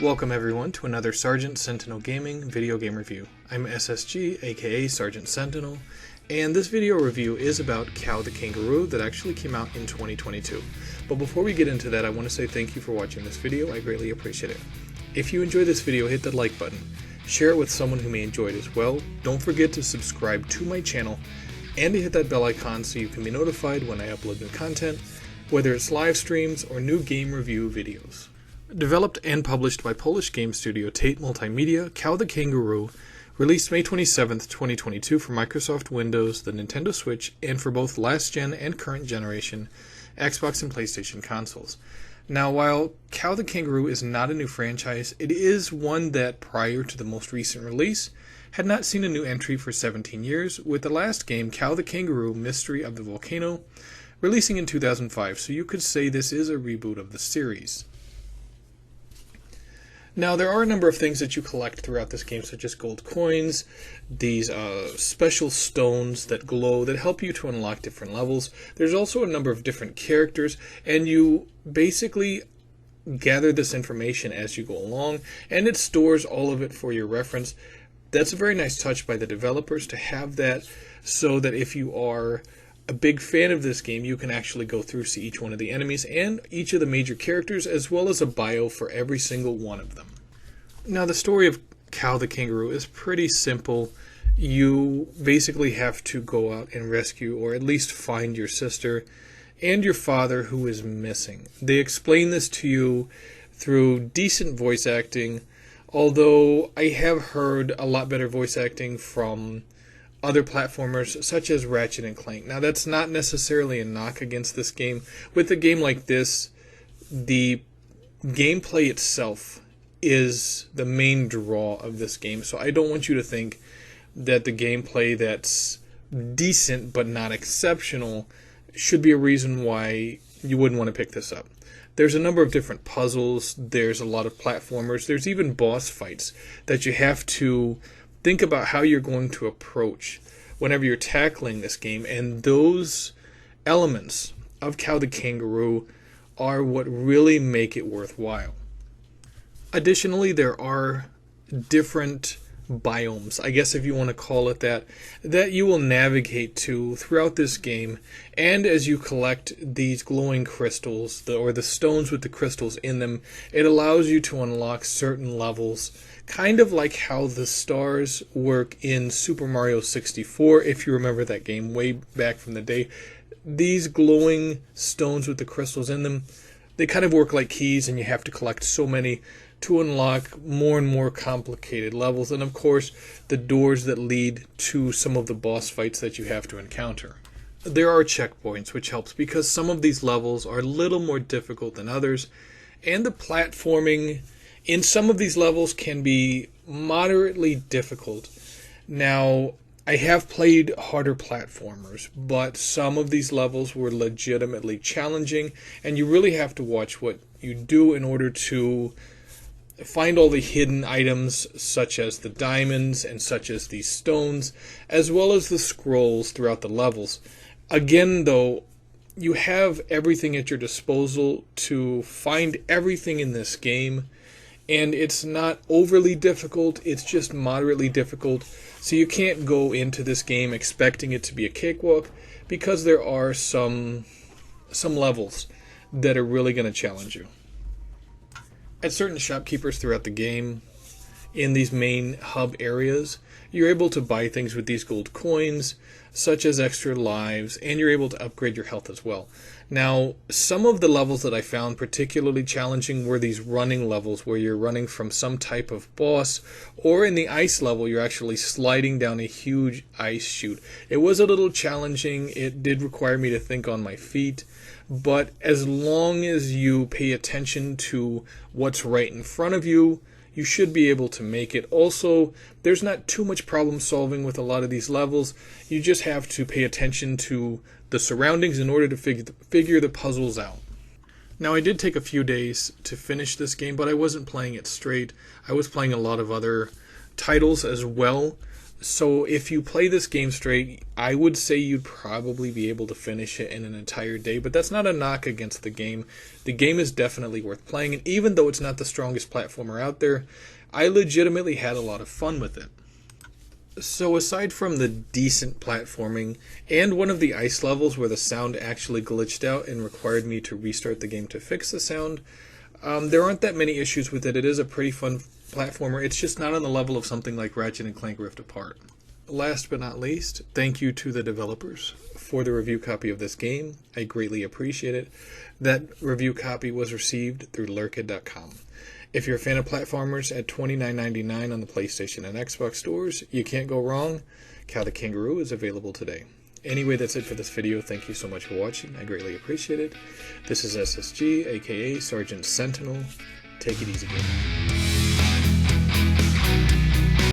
Welcome everyone to another Sergeant Sentinel Gaming video game review. I'm SSG, aka Sergeant Sentinel, and this video review is about Kao the Kangaroo that actually came out in 2022. But before we get into that, I want to say thank you for watching this video. I greatly appreciate it. If you enjoyed this video, hit that like button. Share it with someone who may enjoy it as well. Don't forget to subscribe to my channel and to hit that bell icon so you can be notified when I upload new content, whether it's live streams or new game review videos. Developed and published by Polish game studio Tate Multimedia, Kao the Kangaroo released May 27, 2022 for Microsoft Windows, the Nintendo Switch, and for both last-gen and current generation Xbox and PlayStation consoles. Now, while Kao the Kangaroo is not a new franchise, it is one that, prior to the most recent release, had not seen a new entry for 17 years, with the last game, Kao the Kangaroo Mystery of the Volcano, releasing in 2005, so you could say this is a reboot of the series. Now, there are a number of things that you collect throughout this game, such as gold coins, these special stones that glow that help you to unlock different levels. There's also a number of different characters, and you basically gather this information as you go along, and it stores all of it for your reference. That's a very nice touch by the developers to have that, so that if you are a big fan of this game, you can actually go through, see each one of the enemies and each of the major characters, as well as a bio for every single one of them. Now, the story of Kao the Kangaroo is pretty simple. You basically have to go out and rescue, or at least find, your sister and your father who is missing. They explain this to you through decent voice acting, although I have heard a lot better voice acting from other platformers such as Ratchet and Clank. Now, that's not necessarily a knock against this game. With a game like this, the gameplay itself is the main draw of this game, so I don't want you to think that the gameplay that's decent but not exceptional should be a reason why you wouldn't want to pick this up. There's a number of different puzzles, there's a lot of platformers, there's even boss fights that you have to think about how you're going to approach whenever you're tackling this game, and those elements of Kao the Kangaroo are what really make it worthwhile. Additionally, there are different biomes, I guess if you want to call it that you will navigate to throughout this game, and as you collect these glowing crystals, or the stones with the crystals in them, it allows you to unlock certain levels, kind of like how the stars work in Super Mario 64, if you remember that game way back from the day. These glowing stones with the crystals in them, they kind of work like keys, and you have to collect so many to unlock more and more complicated levels, and of course the doors that lead to some of the boss fights that you have to encounter. There are checkpoints, which helps because some of these levels are a little more difficult than others, and the platforming in some of these levels can be moderately difficult. Now, I have played harder platformers, but some of these levels were legitimately challenging, and you really have to watch what you do in order to find all the hidden items, such as the diamonds and such as these stones, as well as the scrolls throughout the levels. Again, though, you have everything at your disposal to find everything in this game, and it's not overly difficult, it's just moderately difficult, so you can't go into this game expecting it to be a cakewalk, because there are some levels that are really going to challenge you. At certain shopkeepers throughout the game, in these main hub areas, you're able to buy things with these gold coins, such as extra lives, and you're able to upgrade your health as well. Now, some of the levels that I found particularly challenging were these running levels, where you're running from some type of boss, or in the ice level, you're actually sliding down a huge ice chute. It was a little challenging, it did require me to think on my feet, but as long as you pay attention to what's right in front of you, you should be able to make it. Also, there's not too much problem solving with a lot of these levels. You just have to pay attention to the surroundings in order to figure the puzzles out. Now, I did take a few days to finish this game, but I wasn't playing it straight. I was playing a lot of other titles as well, So if you play this game straight, I would say you'd probably be able to finish it in an entire day, but that's not a knock against the game. The game is definitely worth playing, and even though it's not the strongest platformer out there, I legitimately had a lot of fun with it. So aside from the decent platforming and one of the ice levels where the sound actually glitched out and required me to restart the game to fix the sound, there aren't that many issues with it. It is a pretty fun platformer. It's just not on the level of something like Ratchet & Clank Rift Apart. Last but not least, thank you to the developers for the review copy of this game. I greatly appreciate it. That review copy was received through lurkit.com. If you're a fan of platformers at $29.99 on the PlayStation and Xbox stores, you can't go wrong. Kao the Kangaroo is available today. Anyway, that's it for this video. Thank you so much for watching. I greatly appreciate it. This is SSG, aka Sergeant Sentinel. Take it easy, baby.